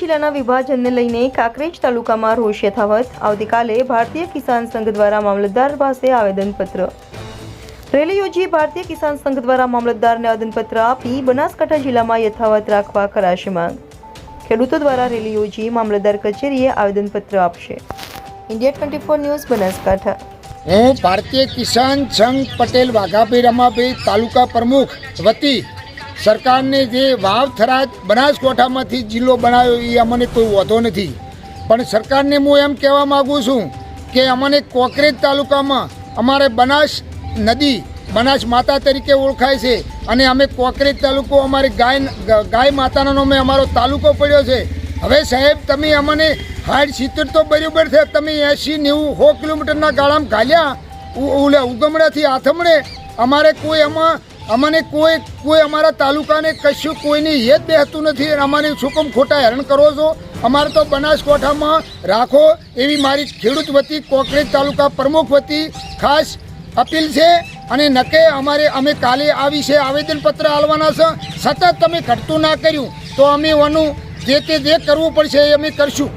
જિલ્લાના વિભાજનને લઈને કાંકરેજ તાલુકામાં રોષ યથાવત। આવતીકાલે ભારતીય કિસાન સંઘ દ્વારા મામલતદાર પાસે આવેદનપત્ર રેલી યોજી ભારતીય કિસાન સંઘ દ્વારા મામલતદારને આવેદનપત્ર આપી બનાસકાંઠા જિલ્લામાં યથાવત રાખવા કરાશે માંગ। ખેડૂતો દ્વારા રેલી યોજી મામલતદાર કચેરીએ આવેદનપત્ર આપશે। India 24 news Banaskantha. હું ભારતીય કિસાન સંઘ પટેલ વાઘાભાઈ રમાભાઈ તાલુકા પ્રમુખ વતી સરકારને જે વાવ થરાદ બનાસકાંઠામાંથી જિલ્લો બનાવ્યો એ અમને કોઈ વાંધો નથી, પણ સરકારને હું એમ કહેવા માગું છું કે અમને કોકરેજ તાલુકામાં અમારે બનાસ નદી બનાસ માતા તરીકે ઓળખાય છે અને અમે કોકરેજ તાલુકો અમારી ગાય માતાનો અમે અમારો તાલુકો પડ્યો છે। હવે સાહેબ તમે અમને 60-70 તો બરાબર છે, તમે 80-90-100 કિલોમીટરના ગાળામાં ઘાલ્યા ઉગમણેથી આથમણે અમારે કોઈ એમાં અમને કોઈ અમારા તાલુકાને કશું કોઈની હેત બેસતું નથી। અમારે શું કેમ ખોટા હેરાન કરો છો? અમારે તો બનાસકાંઠામાં રાખો એવી મારી ખેડૂત વતી કોકરેજ તાલુકા પ્રમુખ વતી ખાસ અપીલ છે। અને નકે અમે કાલે આ વિશે આવેદનપત્ર આપવાના છે। સતત તમે ઘટતું ના કર્યું તો અમે ઓનું જે કરવું પડશે એ અમે કરશું।